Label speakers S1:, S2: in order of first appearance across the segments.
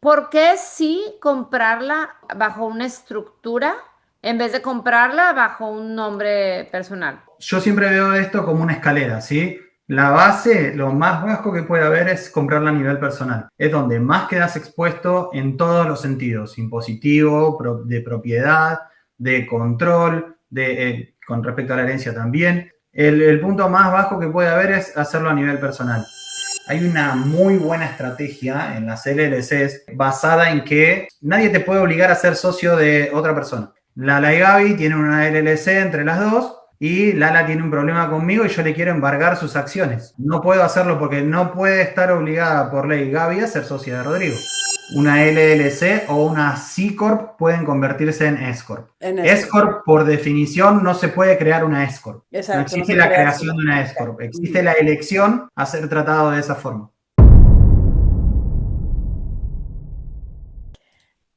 S1: ¿Por qué sí comprarla bajo una estructura en vez de comprarla bajo un nombre personal?
S2: Yo siempre veo esto como una escalera, ¿sí? La base, lo más bajo que puede haber es comprarla a nivel personal. Es donde más quedas expuesto en todos los sentidos, impositivo, de propiedad, de control, con respecto a la herencia también. El punto más bajo que puede haber es hacerlo a nivel personal. Hay una muy buena estrategia en las LLCs basada en que nadie te puede obligar a ser socio de otra persona. Lala y Gaby tienen una LLC entre las dos y Lala tiene un problema conmigo y yo le quiero embargar sus acciones. No puedo hacerlo porque no puede estar obligada por ley Gaby a ser socia de Rodrigo. Una LLC o una C Corp pueden convertirse en S Corp.
S3: En
S2: S
S3: eso.
S2: Corp, por definición, no se puede crear una S Corp. No
S3: Exacto, no
S2: existe
S3: se
S2: la
S3: crea
S2: creación
S3: así.
S2: de una S Corp. Existe
S3: Ujú.
S2: la elección a ser tratado de esa forma.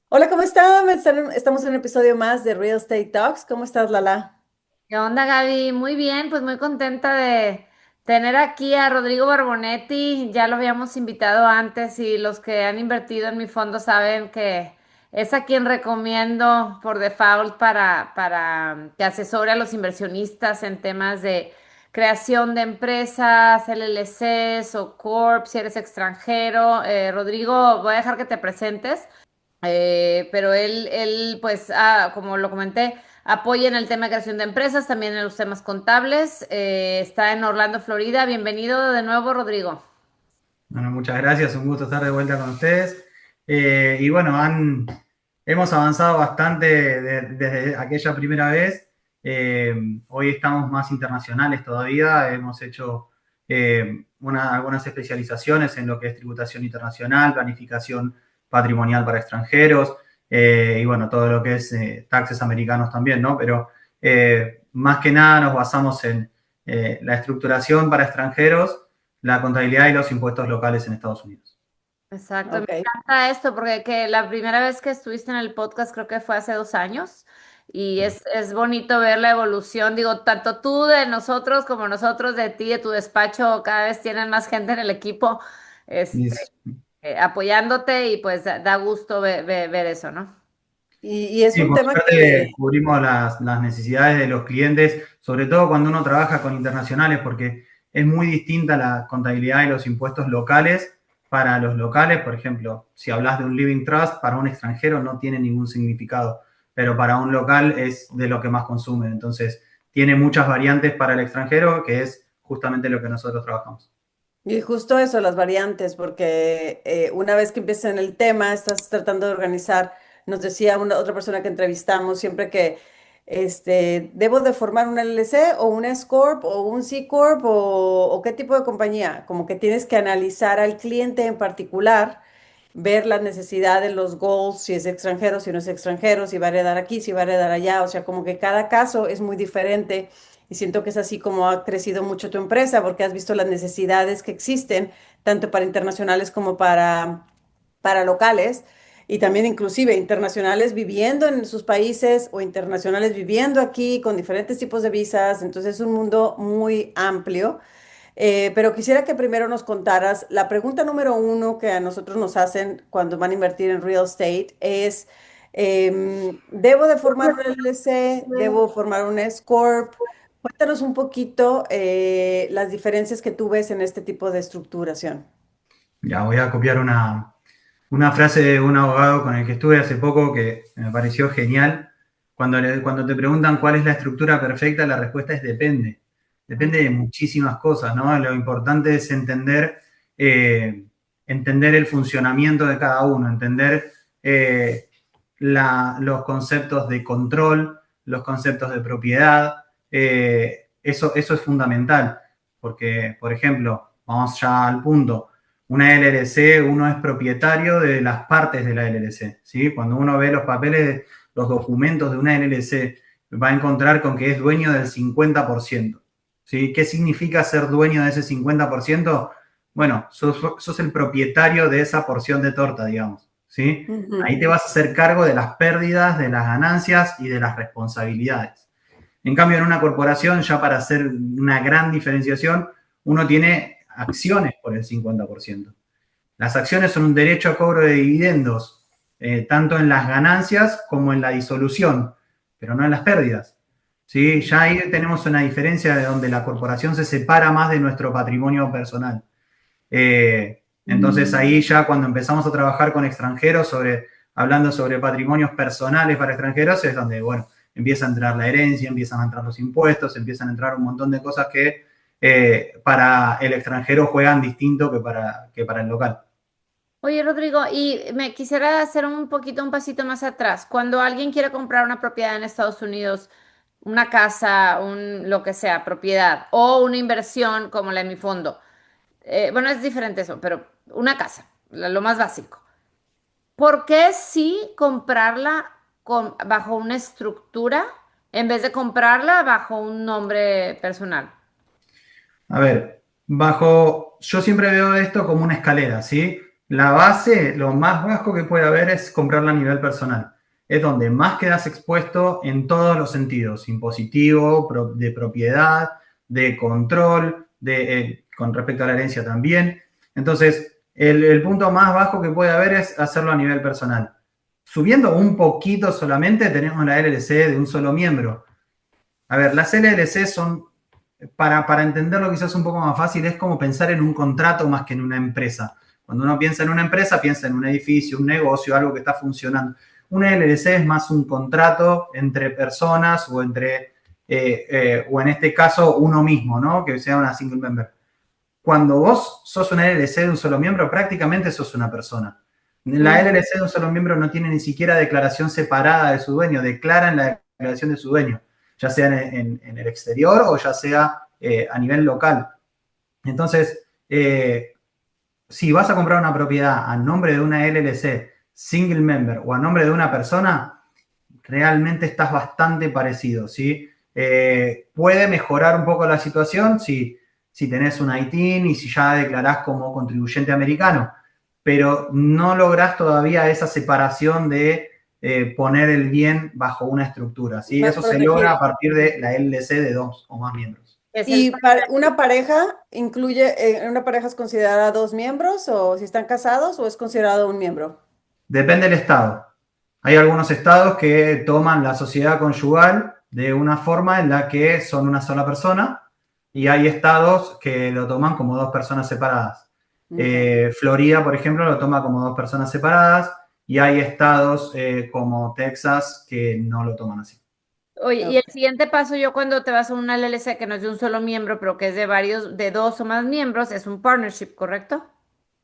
S3: Hola, ¿cómo están? Estamos en un episodio más de Real Estate Talks. ¿Cómo estás, Lala?
S1: ¿Qué onda, Gaby? Muy bien, pues muy contenta de tener aquí a Rodrigo Barbonetti. Ya lo habíamos invitado antes y los que han invertido en mi fondo saben que es a quien recomiendo por default para que asesore a los inversionistas en temas de creación de empresas, LLCs o Corp, si eres extranjero. Rodrigo, voy a dejar que te presentes. Pero él, pues, como lo comenté, apoya en el tema de creación de empresas, también en los temas contables. Está en Orlando, Florida. Bienvenido de nuevo, Rodrigo.
S2: Bueno, muchas gracias, un gusto estar de vuelta con ustedes. Y bueno, hemos avanzado bastante desde aquella primera vez. Eh, Hoy estamos más internacionales todavía. Hemos hecho algunas especializaciones en lo que es tributación internacional, planificación patrimonial para extranjeros y bueno, todo lo que es taxes americanos también, ¿no? Pero más que nada nos basamos en la estructuración para extranjeros, la contabilidad y los impuestos locales en Estados Unidos.
S1: Exacto, me
S3: Ok.
S1: encanta esto porque la primera vez que estuviste en el podcast creo que fue hace 2 años y es bonito ver la evolución. Digo, tanto tú de nosotros como nosotros de ti, de tu despacho, cada vez tienen más gente en el equipo, este,
S2: Y,
S1: apoyándote y pues da gusto ver eso, ¿no?
S3: Y es
S2: sí,
S3: un
S2: por
S3: tema
S2: suerte
S3: que,
S2: cubrimos las necesidades de los clientes, sobre todo cuando uno trabaja con internacionales, porque es muy distinta la contabilidad y los impuestos locales para los locales. Por ejemplo, si hablas de un living trust, para un extranjero no tiene ningún significado, pero para un local es de lo que más consume. Entonces, tiene muchas variantes para el extranjero, que es justamente lo que nosotros trabajamos.
S3: y justo eso, las variantes, porque una vez que empiezas en el tema, estás tratando de organizar, nos decía otra persona que entrevistamos siempre que debo de formar un LLC o un S Corp o un C Corp o qué tipo de compañía, como que tienes que analizar al cliente en particular, ver las necesidades, los goals, si es extranjero, si no es extranjero, si va a heredar aquí, si va a heredar allá, o sea, como que cada caso es muy diferente. Y siento que es así como ha crecido mucho tu empresa, porque has visto las necesidades que existen, tanto para internacionales como para locales, y también inclusive internacionales viviendo en sus países o internacionales viviendo aquí con diferentes tipos de visas. Entonces es un mundo muy amplio. Pero quisiera que primero nos contaras, la pregunta número uno que a nosotros nos hacen cuando van a invertir en real estate es, ¿debo de formar un LLC? ¿Debo formar un S Corp? Cuéntanos un poquito las diferencias que tú ves en este tipo de estructuración.
S2: Ya voy a copiar una frase de un abogado con el que estuve hace poco que me pareció genial. Cuando te preguntan cuál es la estructura perfecta, la respuesta es depende. Depende de muchísimas cosas, ¿no? Lo importante es entender el funcionamiento de cada uno, entender los conceptos de control, los conceptos de propiedad. Eso es fundamental, porque, por ejemplo, vamos ya al punto. Una LLC, uno es propietario de las partes de la LLC, ¿sí? Cuando uno ve los papeles, los documentos de una LLC, va a encontrar con que es dueño del 50%, ¿sí? ¿Qué significa ser dueño de ese 50%? Bueno, sos el propietario de esa porción de torta, digamos, ¿sí? Ahí
S3: Ujú.
S2: te vas a hacer cargo de las pérdidas, de las ganancias y de las responsabilidades. En cambio, en una corporación, ya para hacer una gran diferenciación, uno tiene acciones por el 50%. Las acciones son un derecho a cobro de dividendos, tanto en las ganancias como en la disolución, pero no en las pérdidas. ¿Sí? Ya ahí tenemos una diferencia de donde la corporación se separa más de nuestro patrimonio personal. Entonces ahí ya cuando empezamos a trabajar con extranjeros hablando sobre patrimonios personales para extranjeros es donde, bueno, empieza a entrar la herencia, empiezan a entrar los impuestos, empiezan a entrar un montón de cosas que para el extranjero juegan distinto que para el local.
S1: Oye, Rodrigo, y me quisiera hacer un pasito más atrás. Cuando alguien quiere comprar una propiedad en Estados Unidos, una casa, lo que sea, propiedad, o una inversión como la de mi fondo. Bueno, es diferente eso, pero una casa, lo más básico. ¿Por qué sí comprarla bajo una estructura en vez de comprarla bajo un nombre personal?
S2: A ver, yo siempre veo esto como una escalera, ¿sí? La base, lo más bajo que puede haber es comprarla a nivel personal. Es donde más quedas expuesto en todos los sentidos, impositivo, de propiedad, de control, con respecto a la herencia también. Entonces, el punto más bajo que puede haber es hacerlo a nivel personal. Subiendo un poquito solamente, tenemos la LLC de un solo miembro. A ver, las LLC son para entenderlo quizás un poco más fácil, es como pensar en un contrato más que en una empresa. Cuando uno piensa en una empresa, piensa en un edificio, un negocio, algo que está funcionando. Una LLC es más un contrato entre personas o o en este caso uno mismo, ¿no? Que sea una single member. Cuando vos sos una LLC de un solo miembro, prácticamente sos una persona. La LLC de un solo miembro no tiene ni siquiera declaración separada de su dueño, declaran la declaración de su dueño, ya sea en el exterior o ya sea a nivel local. Entonces, si vas a comprar una propiedad a nombre de una LLC, single member o a nombre de una persona, realmente estás bastante parecido, ¿sí? Puede mejorar un poco la situación si tenés un ITIN y si ya declarás como contribuyente americano, pero no lográs todavía esa separación de poner el bien bajo una estructura, ¿sí?
S3: Más
S2: Eso se logra
S3: protegido.
S2: a partir de la LLC de dos o más miembros.
S1: Es el
S3: ¿Y para una pareja una pareja es considerada dos miembros o si están casados o es considerado un miembro?
S2: Depende del estado. Hay algunos estados que toman la sociedad conyugal de una forma en la que son una sola persona y hay estados que lo toman como dos personas separadas.
S3: Ok.
S2: Florida, por ejemplo, lo toma como dos personas separadas y hay estados como Texas que no lo toman así.
S1: Oye, y el
S3: Ok.
S1: siguiente paso, yo cuando te vas a una LLC que no es de un solo miembro, pero que es de varios, de dos o más miembros, es un partnership, ¿correcto?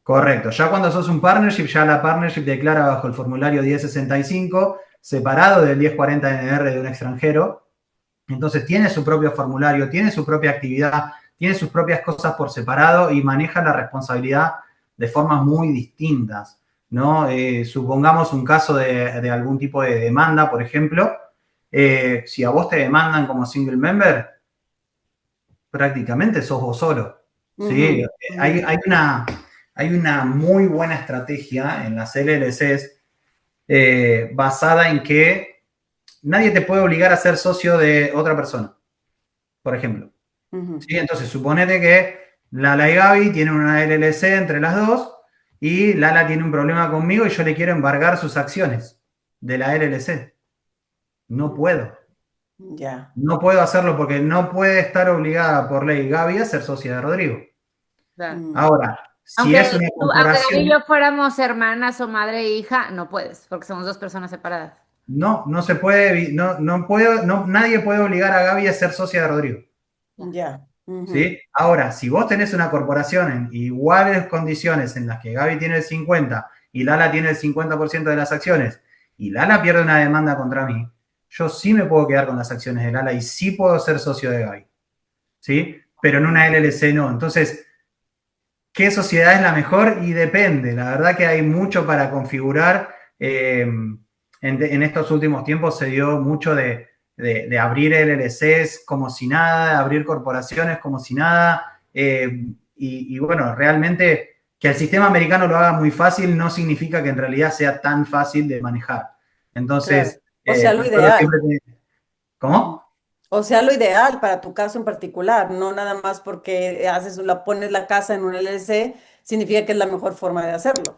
S2: Correcto. Ya cuando sos un partnership, ya la partnership declara bajo el formulario 1065, separado del 1040 NR de un extranjero. Entonces tiene su propio formulario, tiene su propia actividad, tiene sus propias cosas por separado y maneja la responsabilidad de formas muy distintas, ¿no? Supongamos un caso de algún tipo de demanda, por ejemplo, si a vos te demandan como single member, prácticamente sos vos solo, ¿sí?
S3: Ujú,
S2: Hay,
S3: ujú.
S2: hay una, hay una muy buena estrategia en las LLCs basada en que nadie te puede obligar a ser socio de otra persona, por ejemplo.
S3: Ujú.
S2: ¿Sí? Entonces, suponete que Lala y Gaby tienen una LLC entre las dos y Lala tiene un problema conmigo y yo le quiero embargar sus acciones de la LLC. No puedo.
S3: Ya.
S2: No puedo hacerlo porque no puede estar obligada por ley Gaby a ser socia de Rodrigo.
S1: Claro.
S3: Mm.
S2: Ahora, si
S1: Aunque
S2: es una
S1: aunque Gaby y
S2: corporación,
S1: yo fuéramos hermanas o madre e hija, no puedes, porque somos dos personas separadas.
S2: no se puede, no puedo, nadie puede obligar a Gaby a ser socia de Rodrigo.
S1: Ya.
S3: Ya. Ujú.
S2: ¿Sí? Ahora, si vos tenés una corporación en iguales condiciones en las que Gaby tiene el 50 y Lala tiene el 50% de las acciones y Lala pierde una demanda contra mí, yo sí me puedo quedar con las acciones de Lala y sí puedo ser socio de Gaby, ¿sí? Pero en una LLC no. Entonces, ¿qué sociedad es la mejor? Y depende. La verdad que hay mucho para configurar. En estos últimos tiempos se dio mucho de abrir LLCs como si nada, de abrir corporaciones como si nada. Y bueno, realmente que el sistema americano lo haga muy fácil no significa que en realidad sea tan fácil de manejar.
S3: Claro.
S2: Entonces,
S3: O sea, lo
S2: por eso
S3: ideal.
S2: siempre... ¿Cómo?
S3: O sea, lo ideal para tu caso en particular, no nada más porque pones la casa en un LLC, significa que es la mejor forma de hacerlo.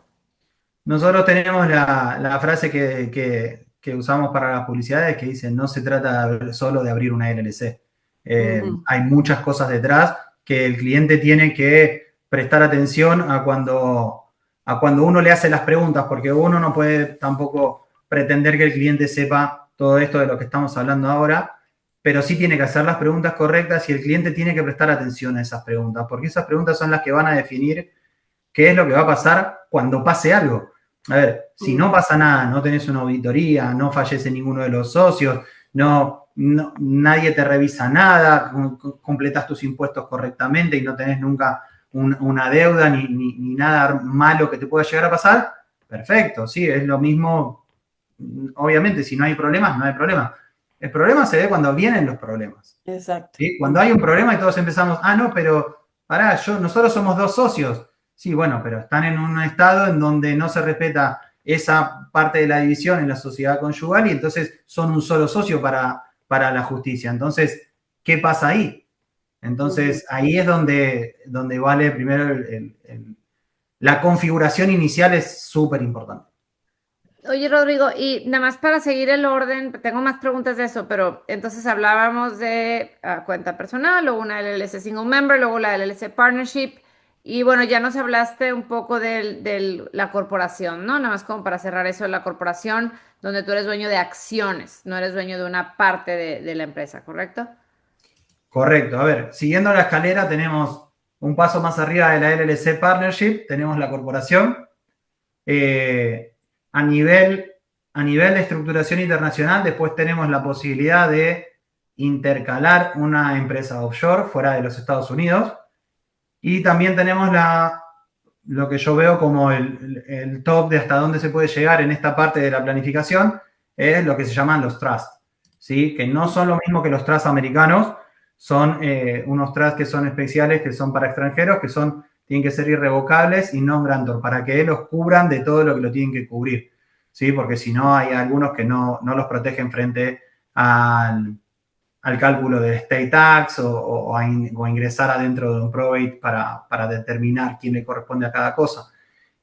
S2: Nosotros tenemos la frase que usamos para las publicidades que dice, no se trata solo de abrir una LLC.
S3: Ujú,
S2: Hay muchas cosas detrás que el cliente tiene que prestar atención a cuando uno le hace las preguntas, porque uno no puede tampoco pretender que el cliente sepa todo esto de lo que estamos hablando ahora, pero sí tiene que hacer las preguntas correctas y el cliente tiene que prestar atención a esas preguntas, porque esas preguntas son las que van a definir qué es lo que va a pasar cuando pase algo. A ver, si no
S3: ujú,
S2: pasa nada, no tenés una auditoría, no fallece ninguno de los socios, nadie te revisa nada, completas tus impuestos correctamente y no tenés nunca una deuda ni nada malo que te pueda llegar a pasar, perfecto, sí, es lo mismo. Obviamente, si no hay problemas, no hay problema. El problema se ve cuando vienen los problemas.
S3: exacto.
S2: ¿Sí? Cuando hay
S3: Ujú,
S2: un problema y todos empezamos, no, pero pará, nosotros somos dos socios. Sí, bueno, pero están en un estado en donde no se respeta esa parte de la división en la sociedad conyugal y entonces son un solo socio para la justicia. Entonces, ¿qué pasa ahí?
S3: ujú.
S2: Entonces, ahí es donde vale primero la configuración inicial es súper importante.
S1: Oye, Rodrigo, y nada más para seguir el orden, tengo más preguntas de eso, pero entonces hablábamos de cuenta personal, luego una LLC Single Member, luego la LLC Partnership, y bueno, ya nos hablaste un poco de la corporación, ¿no? Nada más como para cerrar eso, la corporación, donde tú eres dueño de acciones, no eres dueño de una parte de la empresa, ¿correcto?
S2: Correcto. A ver, siguiendo la escalera tenemos un paso más arriba de la LLC Partnership, tenemos la corporación. Eh, a, nivel, a nivel de estructuración internacional, después tenemos la posibilidad de intercalar una empresa offshore fuera de los Estados Unidos. Y también tenemos lo que yo veo como el top de hasta dónde se puede llegar en esta parte de la planificación, es lo que se llaman los trusts, ¿sí? Que no son lo mismo que los trusts americanos, son unos trusts que son especiales, que son para extranjeros, tienen que ser irrevocables y non-grantor, para que los cubran de todo lo que lo tienen que cubrir, ¿sí? Porque si no, hay algunos que no los protegen frente al cálculo del state tax o a ingresar adentro de un probate para determinar quién le corresponde a cada cosa.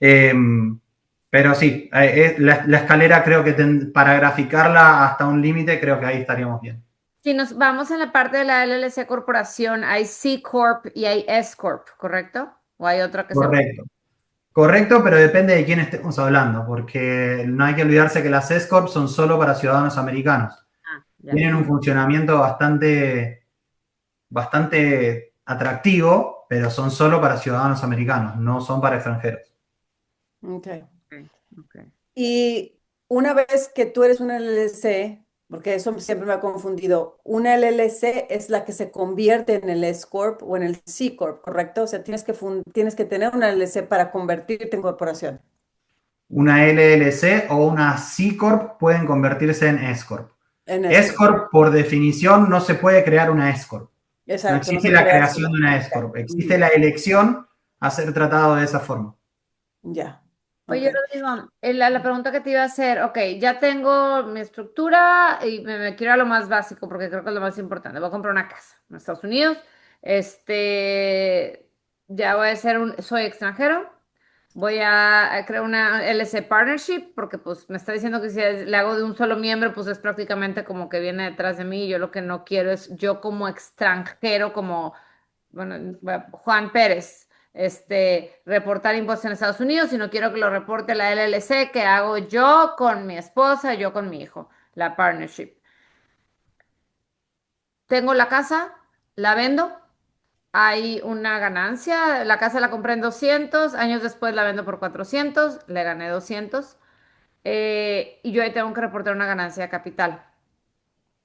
S2: Eh, pero sí, la escalera creo que para graficarla hasta un límite, creo que ahí estaríamos bien.
S1: Si nos vamos en la parte de la LLC Corporación, hay C Corp y hay S Corp, ¿correcto? ¿O hay otra que sea?
S2: Correcto. Correcto, pero depende de quién estemos hablando, porque no hay que olvidarse que las S-Corp son solo para ciudadanos americanos.
S1: Ah, ya.
S2: Tienen un funcionamiento bastante atractivo, pero son solo para ciudadanos americanos, no son para extranjeros.
S3: Ok.
S1: Ok, ok.
S3: Y una vez que tú eres una LLC, porque eso siempre me ha confundido, una LLC es la que se convierte en el S Corp o en el C Corp, ¿correcto? O sea, tienes que tener una LLC para convertirte en corporación.
S2: Una LLC o una C Corp pueden convertirse en S Corp.
S3: En S
S2: S
S3: Corp.
S2: Corp, por definición, no se puede crear una S Corp. No
S3: Exacto, no
S2: existe
S3: se
S2: la
S3: crea
S2: creación
S3: sola.
S2: de una S
S3: Ok.
S2: Corp. Existe
S3: Ujú.
S2: la elección a ser tratado de esa forma.
S3: Ya. Ok.
S1: Oye, Rodrigo, la pregunta que te iba a hacer, ok, ya tengo mi estructura y me quiero a lo más básico porque creo que es lo más importante. Voy a comprar una casa en Estados Unidos. Este, ya voy a ser soy extranjero. Voy a crear una LC Partnership porque pues me está diciendo que si le hago de un solo miembro, pues es prácticamente como que viene detrás de mí. Yo lo que no quiero es yo como extranjero, como, bueno, Juan Pérez, reportar impuestos en Estados Unidos, sino quiero que lo reporte la LLC, que hago yo con mi esposa, yo con mi hijo, la partnership. Tengo la casa, la vendo, hay una ganancia, la casa la compré en 200, años después la vendo por 400, le gané 200, y yo ahí tengo que reportar una ganancia de capital.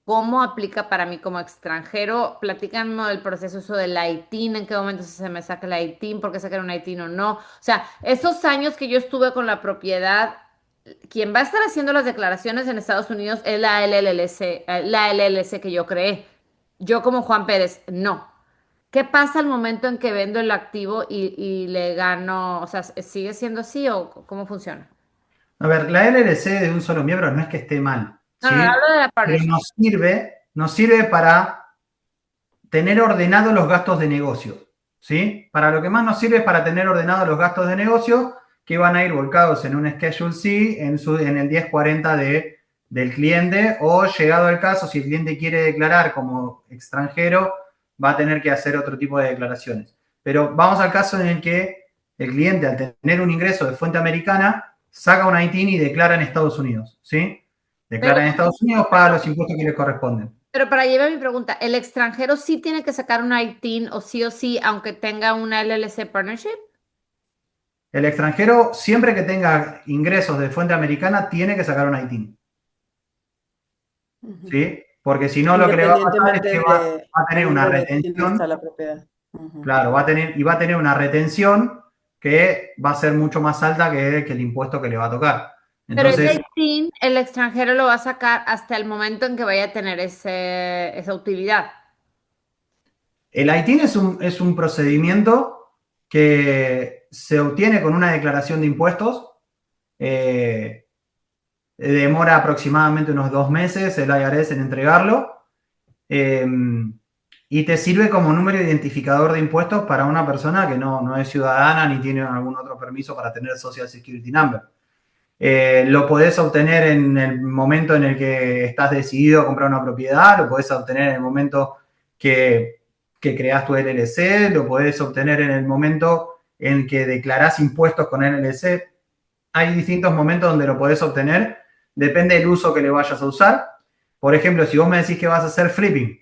S1: ¿Cómo aplica para mí como extranjero? Platícanme el proceso eso del ITIN, en qué momento se me saca el ITIN, por qué sacar un ITIN o no. O sea, esos años que yo estuve con la propiedad, quien va a estar haciendo las declaraciones en Estados Unidos es la LLC que yo creé. Yo como Juan Pérez, no. ¿Qué pasa al momento en que vendo el activo y le gano? O sea, ¿sigue siendo así o cómo funciona?
S2: A ver, la LLC de un solo miembro no es que esté mal,
S1: No, no, no,
S2: ¿sí?
S1: hablo de la
S2: Pero
S1: partnership.
S2: nos sirve para tener ordenados los gastos de negocio, ¿sí? Para lo que más nos sirve es para tener ordenados los gastos de negocio que van a ir volcados en un Schedule C en el 1040 del cliente, o llegado el caso, si el cliente quiere declarar como extranjero, va a tener que hacer otro tipo de declaraciones. Pero vamos al caso en el que el cliente, al tener un ingreso de fuente americana, saca un ITIN y declara en Estados Unidos, ¿sí?
S1: Pero,
S2: Declara en Estados Unidos, paga los impuestos que le corresponden.
S1: pero para llevar mi pregunta, ¿el extranjero sí tiene que sacar un ITIN o sí, aunque tenga una LLC partnership?
S2: El extranjero, siempre que tenga ingresos de fuente americana, tiene que sacar un ITIN,
S3: Ujú.
S2: ¿sí? Porque si no, lo que le va a pasar es
S3: Independientemente
S2: que va
S3: de
S2: a
S3: a
S2: tener una
S3: nombre de quién está
S2: retención,
S3: la propiedad. Ujú.
S2: claro, va a tener una retención que va a ser mucho más alta que el impuesto que le va a tocar.
S1: Pero ese
S2: Entonces,
S1: ITIN, el extranjero lo va a sacar hasta el momento en que vaya a tener esa utilidad.
S2: el ITIN es un procedimiento que se obtiene con una declaración de impuestos. eh, Demora aproximadamente unos 2 meses el IRS en entregarlo. eh, y te sirve como número identificador de impuestos para una persona que no es ciudadana ni tiene algún otro permiso para tener Social Security Number. Lo podés obtener en el momento en el que estás decidido a comprar una propiedad, lo podés obtener en el momento que creás tu LLC, lo podés obtener en el momento en que declarás impuestos con LLC. Hay distintos momentos donde lo podés obtener, depende del uso que le vayas a usar. Por ejemplo, si vos me decís que vas a hacer flipping,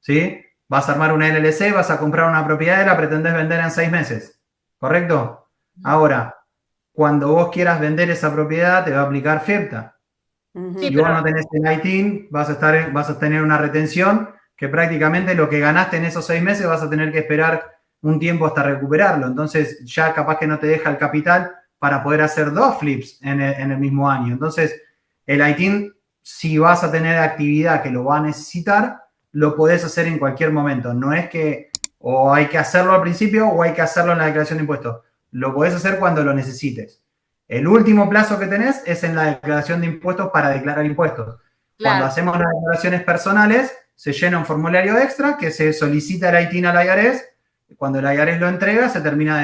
S2: ¿sí? Vas a armar una LLC, vas a comprar una propiedad y la pretendés vender en 6 meses, ¿correcto? Ahora, cuando vos quieras vender esa propiedad, te va a aplicar FIRPTA.
S1: Sí,
S2: Si
S3: Ujú.
S2: vos
S1: pero
S2: no tenés el ITIN, vas a tener una retención que prácticamente lo que ganaste en esos 6 meses vas a tener que esperar un tiempo hasta recuperarlo. Entonces, ya capaz que no te deja el capital para poder hacer 2 flips en el mismo año. Entonces, el ITIN, si vas a tener actividad que lo va a necesitar, lo podés hacer en cualquier momento. No es que o hay que hacerlo al principio o hay que hacerlo en la declaración de impuestos. Lo podés hacer cuando lo necesites. El último plazo que tenés es en la declaración de impuestos para declarar impuestos. Cuando
S1: claro.
S2: hacemos las declaraciones personales, se llena un formulario extra que se solicita el ITIN al IRS. Cuando el IRS lo entrega, se termina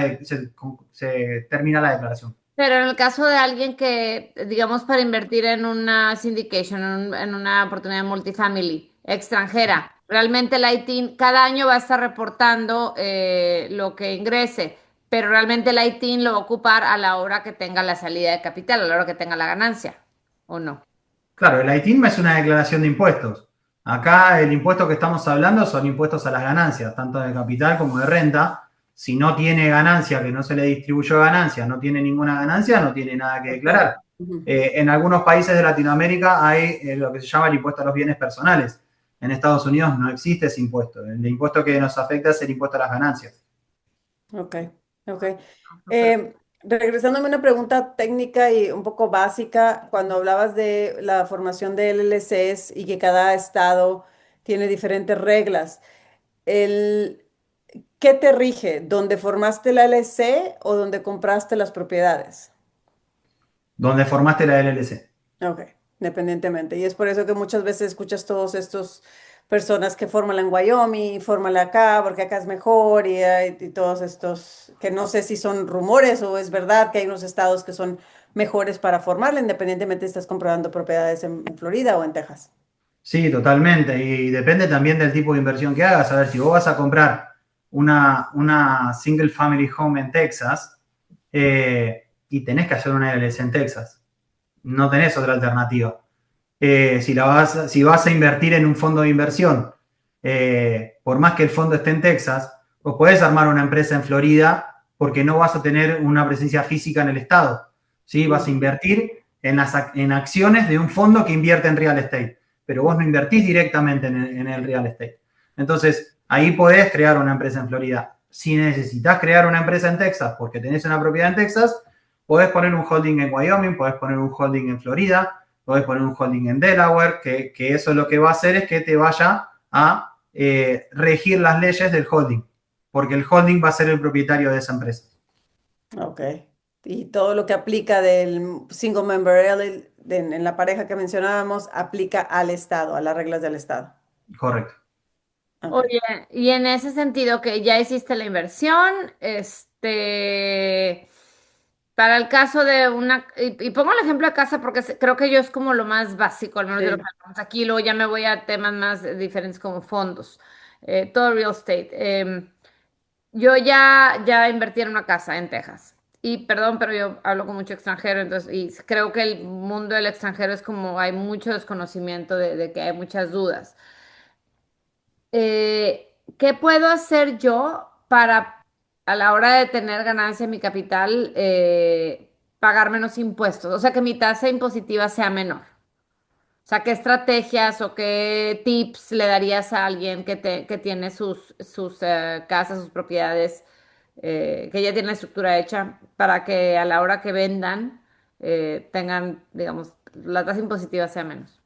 S2: la declaración.
S1: Pero en el caso de alguien que, digamos, para invertir en una syndication, en una oportunidad multifamily extranjera, realmente el ITIN cada año va a estar reportando lo que ingrese, pero realmente el ITIN lo va a ocupar a la hora que tenga la salida de capital, a la hora que tenga la ganancia, ¿o no?
S2: Claro, el ITIN es una declaración de impuestos. Acá el impuesto que estamos hablando son impuestos a las ganancias, tanto de capital como de renta. Si no tiene ganancia, que no se le distribuyó ganancia, no tiene ninguna ganancia, no tiene nada que
S3: Ok.
S2: declarar.
S3: Ujú.
S2: En algunos países de Latinoamérica hay lo que se llama el impuesto a los bienes personales. En Estados Unidos no existe ese impuesto. El impuesto que nos afecta es el impuesto a las ganancias.
S3: Ok, ok. Regresándome a una pregunta técnica y un poco básica, cuando hablabas de la formación de LLCs y que cada estado tiene diferentes reglas, el, ¿qué te rige? ¿Dónde formaste la LLC o donde compraste las propiedades?
S2: Donde formaste la LLC.
S3: Ok, independientemente. Y es por eso que muchas veces escuchas todos estos personas que fórmala en Wyoming, fórmala acá, porque acá es mejor, y todos estos, que no sé si son rumores o es verdad que hay unos estados que son mejores para formarla, independientemente si estás comprando propiedades en Florida o en Texas.
S2: Sí, totalmente. Y depende también del tipo de inversión que hagas. A ver, si vos vas a comprar una single family home en Texas y tenés que hacer una LLC en Texas, no tenés otra alternativa. Si vas a invertir en un fondo de inversión, por más que el fondo esté en Texas, vos podés armar una empresa en Florida porque no vas a tener una presencia física en el estado. ¿Sí? Vas a
S3: Ujú.
S2: invertir en acciones de un fondo que invierte en real estate, pero vos no invertís directamente en el real estate. Entonces, ahí podés crear una empresa en Florida. Si necesitas crear una empresa en Texas porque tenés una propiedad en Texas, podés poner un holding en Wyoming, podés poner un holding en Florida, podés poner un holding en Delaware, que eso lo que va a hacer es que te vaya a regir las leyes del holding, porque el holding va a ser el propietario de esa empresa.
S3: Ok. Y todo lo que aplica del single member en la pareja que mencionábamos, aplica al estado, a las reglas del estado.
S2: Correcto.
S3: Ok.
S1: Oye, y en ese sentido que ya hiciste la inversión, para el caso de una, y pongo el ejemplo de casa porque creo que yo es como lo más básico, al menos de lo que
S3: Sí.
S1: hablamos aquí, luego ya me voy a temas más diferentes como fondos, todo real estate. Yo ya invertí en una casa en Texas. Y perdón, pero yo hablo con mucho extranjero, entonces, y creo que el mundo del extranjero es como hay mucho desconocimiento de que hay muchas dudas. ¿Qué puedo hacer yo para, a la hora de tener ganancia en mi capital, pagar menos impuestos? O sea, que mi tasa impositiva sea menor. O sea, ¿qué estrategias o qué tips le darías a alguien que tiene sus casas, sus propiedades, que ya tiene la estructura hecha, para que a la hora que vendan tengan, digamos, la tasa impositiva sea menos?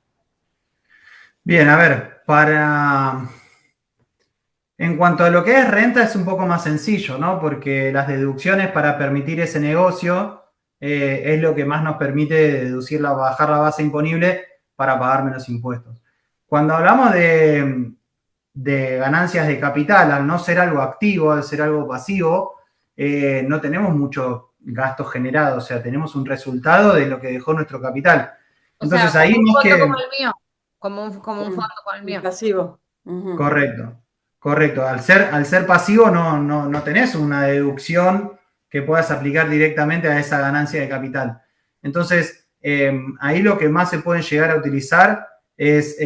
S2: Bien, a ver, en cuanto a lo que es renta es un poco más sencillo, ¿no? Porque las deducciones para permitir ese negocio es lo que más nos permite bajar la base imponible para pagar menos impuestos. Cuando hablamos de ganancias de capital, al no ser algo activo, al ser algo pasivo, no tenemos muchos gastos generados, o sea, tenemos un resultado de lo que dejó nuestro capital.
S1: O sea,
S2: Entonces ahí
S1: como un
S2: más
S1: fondo como
S2: que,
S1: el mío, como un
S3: Mm,
S1: fondo como el
S3: el
S1: mío.
S3: pasivo. Ujú.
S2: correcto, correcto. Al ser pasivo no tenés una deducción que puedas aplicar directamente a esa ganancia de capital. Entonces, ahí lo que más se pueden llegar a utilizar es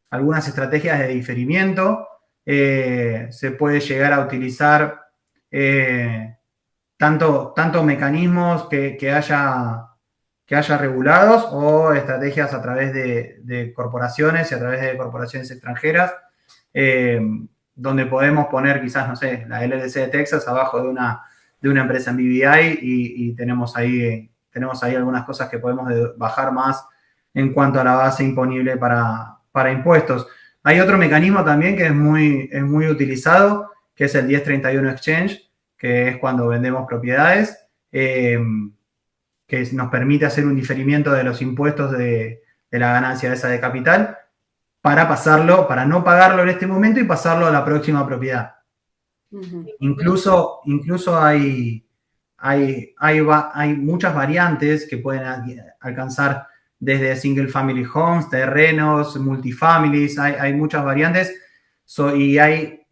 S2: algunas estrategias de diferimiento. Se puede llegar a utilizar eh, tanto mecanismos que haya regulados o estrategias a través de corporaciones y a través de corporaciones extranjeras, eh, donde podemos poner quizás, no sé, la LLC de Texas abajo de una empresa en BVI y tenemos ahí algunas cosas que podemos bajar más en cuanto a la base imponible para impuestos. Hay otro mecanismo también que es muy utilizado, que es el 1031 Exchange, que es cuando vendemos propiedades, que nos permite hacer un diferimiento de los impuestos de la ganancia de esa de capital para no pagarlo en este momento y pasarlo a la próxima propiedad.
S3: Ujú.
S2: Incluso hay muchas variantes que pueden alcanzar desde single family homes, terrenos, multifamilies, hay muchas variantes. Y hay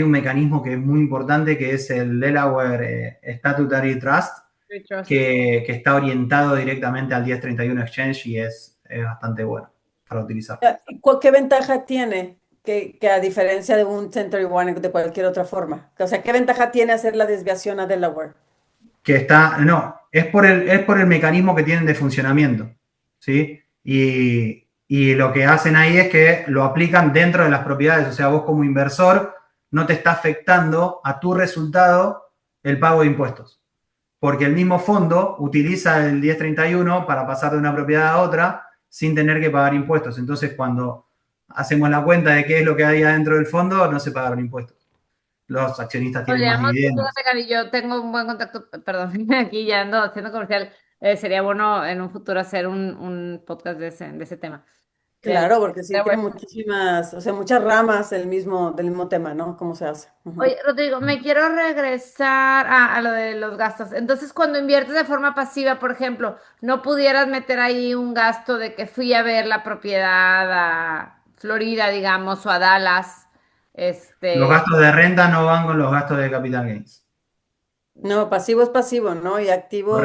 S2: un mecanismo que es muy importante que es el Delaware Statutory Trust,
S1: Free Trust.
S2: que está orientado directamente al 1031 Exchange y es bastante bueno para utilizar.
S3: ¿Qué ventaja tiene que a diferencia de un Century One de cualquier otra forma? O sea, ¿qué ventaja tiene hacer la desviación a Delaware?
S2: No, es por el mecanismo que tienen de funcionamiento, ¿sí? Y lo que hacen ahí es que lo aplican dentro de las propiedades, o sea, vos como inversor no te está afectando a tu resultado el pago de impuestos, porque el mismo fondo utiliza el 1031 para pasar de una propiedad a otra sin tener que pagar impuestos. Entonces, cuando hacemos la cuenta de qué es lo que hay adentro del fondo, no se pagan impuestos. Los accionistas tienen más
S1: Podríamos,
S2: dividendos.
S1: fíjate, Gaby, yo tengo un buen contacto, perdón, aquí ya ando haciendo comercial. Sería bueno en un futuro hacer un podcast de ese tema. Del-
S3: Claro, porque sí, tiene muchísimas, o sea, muchas ramas del mismo tema, ¿no? ¿Cómo se hace? Ujú.
S1: Oye, Rodrigo, me quiero regresar a lo de los gastos. Entonces, cuando inviertes de forma pasiva, por ejemplo, no pudieras meter ahí un gasto de que fui a ver la propiedad a Florida, digamos, o a Dallas.
S2: Los
S1: Este,
S2: gastos de renta no van con los gastos de capital gains.
S3: No, pasivo es pasivo, ¿no? Y
S2: Correcto,
S3: activo,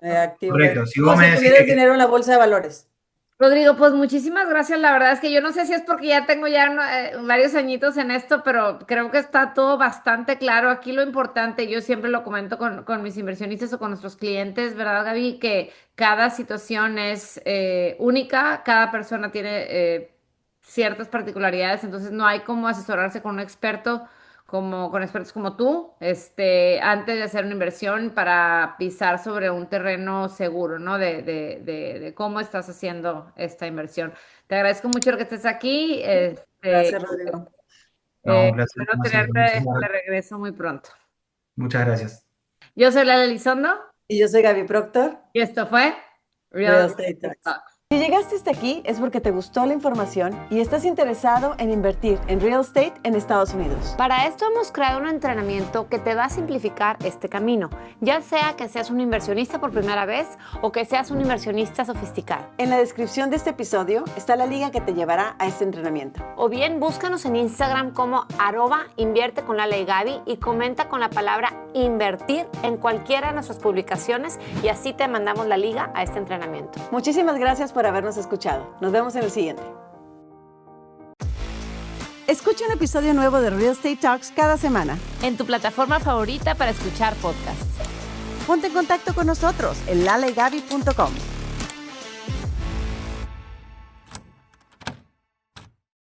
S3: activo es
S2: correcto. Si
S3: como
S2: vos me
S3: si
S2: decís
S3: tuvieras dinero en la bolsa de valores.
S1: Rodrigo, pues muchísimas gracias. La verdad es que yo no sé si es porque ya tengo ya varios añitos en esto, pero creo que está todo bastante claro. Aquí lo importante, yo siempre lo comento con mis inversionistas o con nuestros clientes, ¿verdad, Gaby? Que cada situación es única, cada persona tiene ciertas particularidades, entonces no hay como asesorarse con un experto como con expertos como tú, antes de hacer una inversión para pisar sobre un terreno seguro, ¿no? De cómo estás haciendo esta inversión. Te agradezco mucho que estés aquí.
S3: Gracias, Rodrigo.
S2: No, un placer,
S1: Espero
S2: como siempre.
S1: tenerte de regreso muy pronto.
S2: Muchas gracias.
S1: Yo soy Lala Elizondo
S3: Y yo soy Gaby Proctor,
S1: y esto fue
S3: Real
S1: Real
S3: Estate
S1: Estate
S3: Tax.
S1: Talks.
S3: Si llegaste hasta aquí es porque te gustó la información y estás interesado en invertir en real estate en Estados Unidos.
S1: Para esto hemos creado un entrenamiento que te va a simplificar este camino, ya sea que seas un inversionista por primera vez o que seas un inversionista sofisticado.
S3: En la descripción de este episodio está la liga que te llevará a este entrenamiento.
S1: O bien búscanos en Instagram como @invierte con Lala y Gaby y comenta con la palabra invertir en cualquiera de nuestras publicaciones y así te mandamos la liga a este entrenamiento.
S3: Muchísimas gracias por habernos escuchado. Nos vemos en el siguiente. Escucha un episodio nuevo de Real Estate Talks cada semana.
S1: En tu plataforma favorita para escuchar podcasts.
S3: Ponte en contacto con nosotros en lalaygaby.com.